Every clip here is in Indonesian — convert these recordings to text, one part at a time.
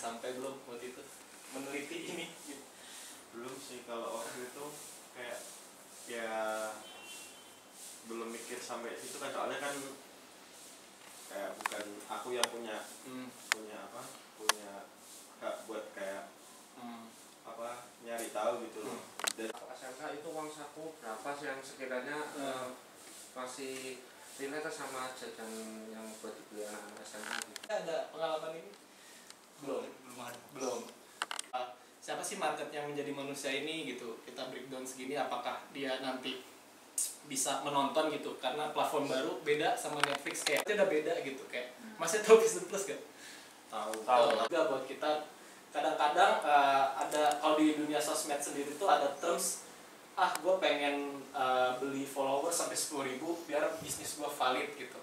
sampai belum waktu itu meneliti ini gitu. Belum sih, kalau waktu itu kayak ya belum mikir sampai situ kan, soalnya kan kayak bukan aku yang punya punya hak buat kayak nyari tahu gitu loh. Dan SMK itu uang saku berapa sih yang sekiranya masih relate sama jajan yang buat dibeli anak SMK gitu? Ada pengalaman ini? Belum. Siapa sih market yang menjadi manusia ini gitu? Kita breakdown segini, apakah dia nanti bisa menonton gitu? Karena platform baru beda sama Netflix, kayak udah beda gitu, kayak masih tahu Disney Plus gak? Tahu. Juga buat kita kadang-kadang ada, kalau di dunia sosmed sendiri tuh ada terms, gue pengen beli follower sampai 10.000 biar bisnis gue valid gitu.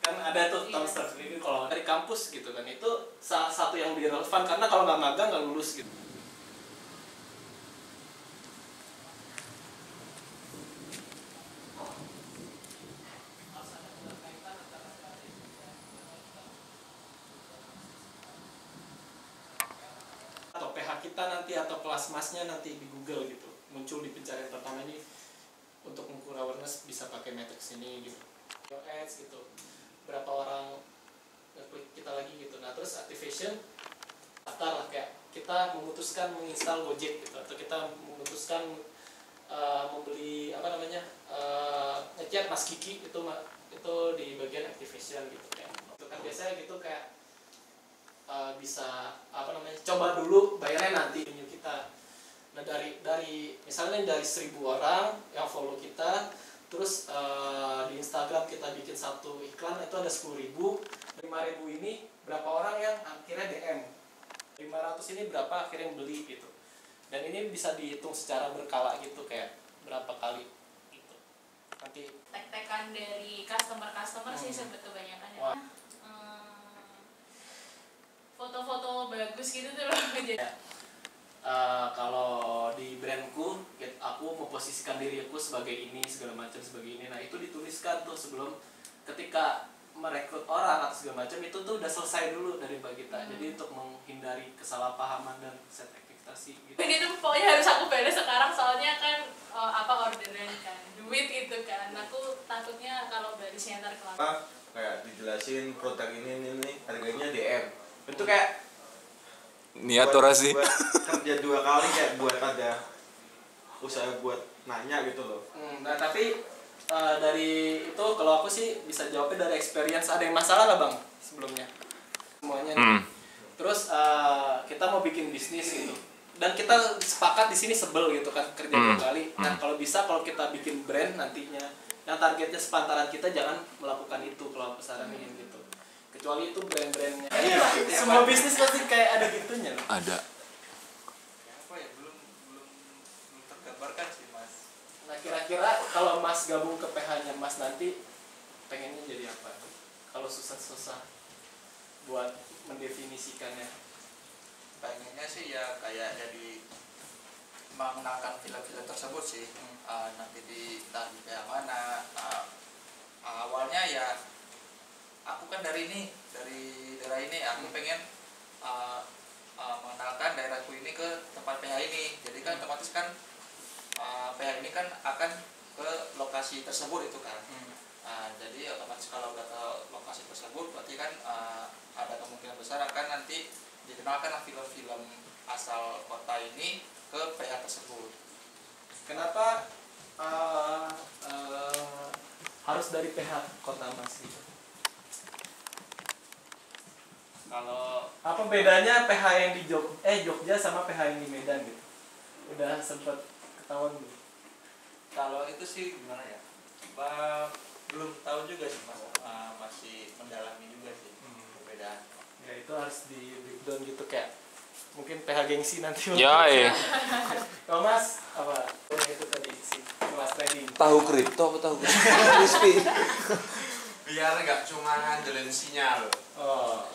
Kan ada tuh terms tertentu kalau dari kampus gitu kan, itu salah satu yang lebih relevan karena kalau nggak magang nggak lulus gitu. Atau PH kita nanti atau kelas masnya nanti di Google gitu, muncul di pencarian pertama ini untuk mengukur awareness bisa pakai matrix ini gitu. Ads gitu, berapa orang ngeklik kita lagi gitu. Nah terus activation daftar lah, kayak kita memutuskan menginstal Gojek gitu, atau kita memutuskan membeli ngechat Mas Kiki itu di bagian activation gitu, kayak itu kan biasanya gitu kayak bisa coba dulu bayarnya nanti video kita. Nah dari misalnya dari 1.000 orang yang follow kita, terus di Instagram kita bikin satu iklan, itu ada 10.000. 5.000 ini berapa orang yang akhirnya DM, 500 ini berapa akhirnya yang beli gitu. Dan ini bisa dihitung secara berkala gitu, kayak berapa kali gitu. Nanti tek-tekan dari customer sih sebetulnya kan ya. Foto-foto bagus gitu tuh loh. Jadi kalau di brandku, aku memposisikan diriku sebagai ini, segala macam sebagai ini. Nah itu dituliskan tuh sebelum, ketika merekrut orang atau segala macam, itu tuh udah selesai dulu dari mbak kita. Jadi untuk menghindari kesalahpahaman dan set ekspektasi gitu. Ini tuh pokoknya harus aku beres sekarang, soalnya kan orderan kan, duit itu kan. Aku takutnya kalau barisnya ntar kelamaan. kayak dijelasin produk ini harganya DM. Itu kayak niat ora sih buat kerja 2 kali, kayak buat ada usaha buat nanya gitu loh. Nah tapi dari itu kalau aku sih bisa jawabnya dari experience. Ada yang masalah nggak bang sebelumnya semuanya nih? Terus kita mau bikin bisnis gitu, dan kita sepakat di sini sebel gitu kan kerja 2 kali. Nah kalau bisa, kalau kita bikin brand nantinya yang targetnya sepantaran kita, jangan melakukan itu kalau aku saranin gitu. Kecuali itu brand-brandnya. Semua bisnis pasti kayak ada gitunya. ada. Apa ya, belum tergambarkan sih mas. Nah kira-kira kalau mas gabung ke PH-nya mas nanti pengennya jadi apa? Kalau susah-susah buat mendefinisikannya. Pengennya sih ya kayak jadi mengenalkan film-film tersebut sih. Nanti di PH mana. Awalnya ya aku kan dari daerah ini, aku pengen mengenalkan daerahku ini ke tempat PH ini. Jadi kan otomatis kan PH ini kan akan ke lokasi tersebut itu kan. Jadi otomatis kalau udah ke lokasi tersebut, berarti kan ada kemungkinan besar akan nanti dikenalkan film-film asal kota ini ke PH tersebut. Kenapa harus dari PH kota mas gitu? Kalau Apa bedanya PH yang di Jogja sama PH yang di Medan gitu? Udah sempet ketahuan belum? kalau itu sih gimana ya? Belum tahu juga sih mas. Masih mendalami juga sih perbedaan. Ya itu harus di breakdown gitu, kayak mungkin PH gengsi nanti. Ya Kalau mas apa? Itu tadi sih mas trading. tahu kripto apa tahu crispy. Biar nggak cuma ngandelin sinyal. Oh,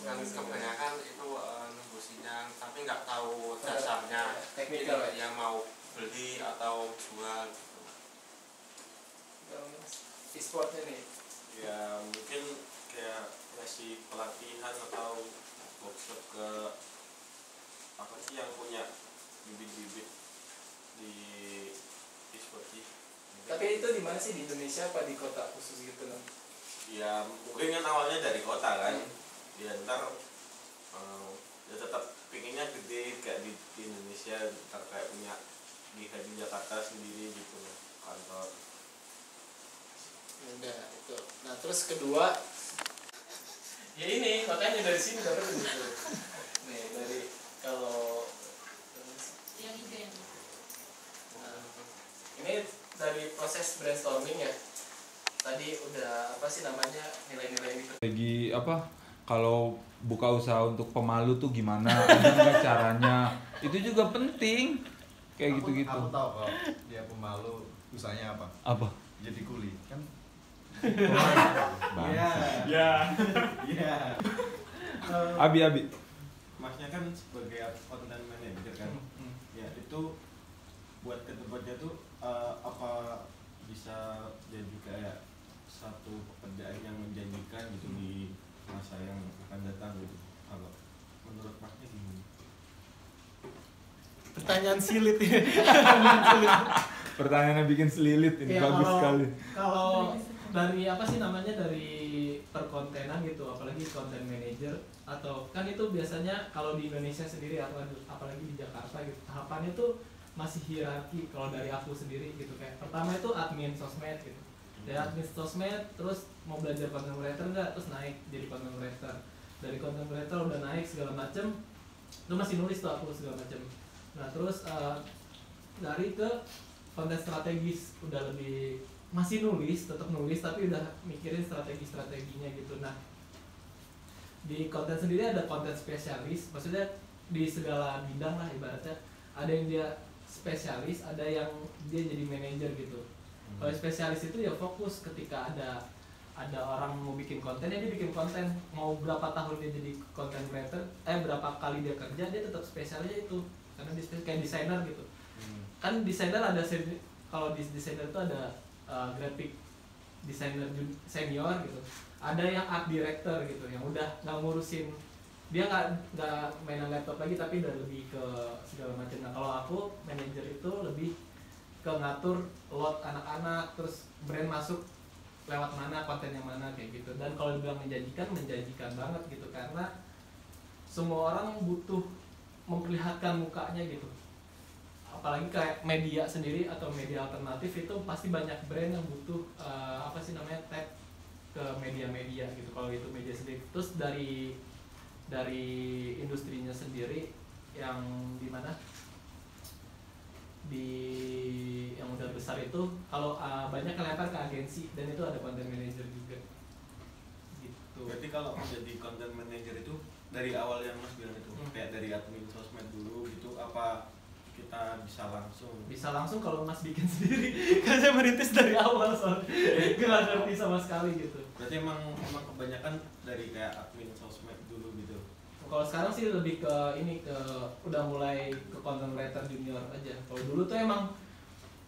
Kan kebanyakan itu nunggu sinyal tapi nggak tahu dasarnya. teknikal Jadi yang mau beli atau jual gitu. E-sportnya nih. Ya mungkin kayak ngasih pelatihan atau workshop ke apa sih yang punya bibit-bibit di e-sport sih. Tapi itu di mana sih, di Indonesia apa di kota khusus gitu kan? Ya mungkin kan awalnya dari kota kan, ya ntar ya tetap pinginnya gede kayak di Indonesia, ntar kayak punya di Jakarta sendiri gitu kantor. Udah itu. Nah terus kedua, ya ini makanya dari sini dapat gitu. Nih dari kalau yang ide ini dari proses brainstorming ya. Tadi udah apa sih namanya, nilai-nilai ini. Lagi apa? Kalau buka usaha untuk pemalu tuh gimana? Ada nggak caranya? Itu juga penting. Kayak gitu-gitu. Aku tahu kalau dia pemalu usahanya apa? Apa? Jadi kuli kan. Bangsa. Iya. Abi. Masnya kan sebagai content manager kan, ya itu buat kedepannya tuh apa bisa jadi kayak satu pekerjaan yang menjanjikan gitu di masa yang akan datang gitu. Kalau menurut Masnya gimana? Pertanyaan sulit ya. Pertanyaannya bikin selilit ini, Ya, bagus sekali. Kalau dari apa sih namanya, dari perkontenan gitu, apalagi content manager, atau kan itu biasanya kalau di Indonesia sendiri atau apalagi di Jakarta gitu, tahapannya tuh masih hierarki. Kalau dari aku sendiri gitu, kayak pertama itu admin sosmed gitu, dari admin sosmed terus mau belajar content creator enggak, terus naik jadi content creator, dari content creator udah naik segala macem, itu masih nulis tuh aku segala macem. Nah terus dari ke konten strategis, udah lebih masih nulis, tetap nulis tapi udah mikirin strategi-strateginya gitu. Nah di konten sendiri ada konten spesialis, maksudnya di segala bidang lah ibaratnya. Ada yang dia spesialis, ada yang dia jadi manajer gitu. Kalau spesialis itu ya fokus ketika ada orang mau bikin konten, ya dia bikin konten. Mau berapa tahun dia jadi content creator, berapa kali dia kerja, dia tetap spesialnya itu. Karena dia kayak desainer gitu. Kan desainer ada, kalau di desainer itu ada graphic designer senior gitu, ada yang art director gitu, yang udah nggak ngurusin, dia nggak mainan laptop lagi tapi udah lebih ke segala macam. Nah kalau aku manajer itu lebih ke ngatur lot anak-anak, terus brand masuk lewat mana, kontennya mana kayak gitu. Dan kalau dibilang menjanjikan banget gitu, karena semua orang butuh memperlihatkan mukanya gitu. Apalagi kayak media sendiri atau media alternatif itu pasti banyak brand yang butuh apa sih namanya, tag ke media-media gitu. Kalau itu media sendiri, terus dari industrinya sendiri yang di mana, di yang udah besar itu, kalau banyak kelempar ke agensi, dan itu ada content manager juga gitu. Berarti kalau menjadi content manager itu dari awal yang Mas bilang itu kayak dari admin sosmed dulu gitu, apa kita bisa langsung kalau Mas bikin sendiri? Karena saya merintis dari awal soalnya nggak ngerti sama sekali gitu. Berarti emang kebanyakan dari kayak admin sosmed dulu gitu. Kalau sekarang sih lebih ke ini, ke udah mulai ke content writer junior aja. Kalau dulu tuh emang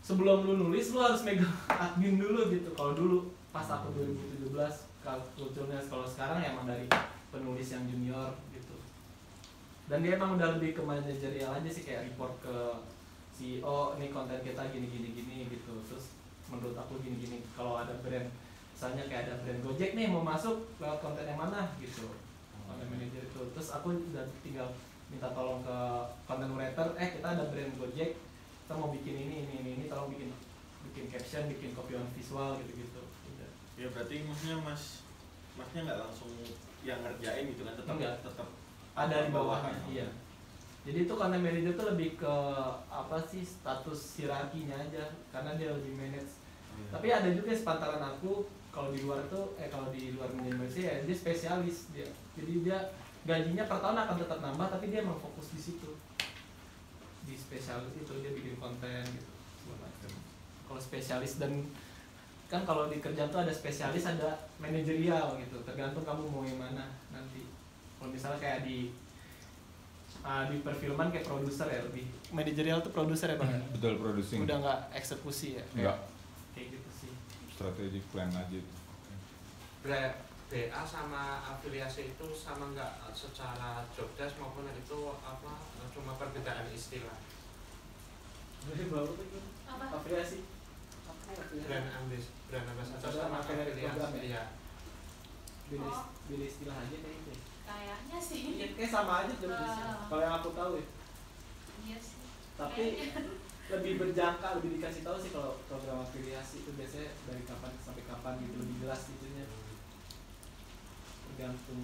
sebelum lu nulis lu harus megang admin dulu gitu. Kalau dulu pas aku 2017 kulturnya, kalau sekarang ya emang dari penulis yang junior gitu. Dan dia emang udah lebih ke manajerial aja sih, kayak report ke CEO, nih konten kita gini gitu. Terus menurut aku gini. Kalau ada brand, misalnya kayak ada brand Gojek nih mau masuk lewat konten yang mana gitu, content manager itu. Terus aku udah tinggal minta tolong ke content writer, kita ada brand Gojek, kita mau bikin ini, tolong bikin caption, bikin copy on visual gitu. Udah. Ya berarti masnya nggak langsung yang ngerjain gitu kan, tetap ada di bawahnya. Iya. Jadi itu content manager tuh lebih ke apa sih, status hierarkinya aja, karena dia lebih manage. Tapi ada juga sepantaran aku, kalau di luar tuh kalau di luar manajemen ya dia spesialis dia. Jadi dia gajinya per tahun akan tetap nambah, tapi dia emang fokus di situ. Di spesialis itu dia bikin konten gitu segala macam. Kalau spesialis, dan kan kalau di kerjaan tuh ada spesialis, ada manajerial gitu. Tergantung kamu mau yang mana nanti. Kalau misalnya kayak di perfilman kayak produser ya, lebih manajerial tuh produser ya Bang. Betul, producing. Udah nggak eksekusi ya. Enggak. Kayak gitu sih. Strategic plan aja itu. BA sama afiliasi itu sama nggak secara job desk maupun itu apa cuma perbedaan istilah? Jadi baru tuh Apa? afiliasi. Apa ya afiliasi? Brand ambassador Atau sama affiliate program afiliasi. ya? Iya. Beda istilah aja kayaknya. Kayaknya sih. Iya, kayak sama aja job desk-nya. Kalau yang aku tahu ya. Iya sih. Tapi lebih berjangka, lebih dikasih tahu sih kalau program afiliasi itu biasanya dari kapan sampai kapan gitu, lebih jelas gitunya. Tergantung.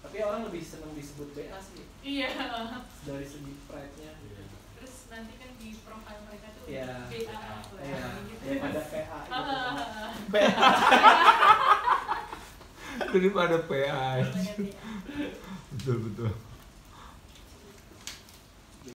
Tapi orang lebih senang disebut BA sih Iya. dari segi pride-nya. Terus nanti kan di profile mereka tuh Iya. BA Iya, gitu. daripada PA gitu. Daripada PA. Banyak ya. Betul betul.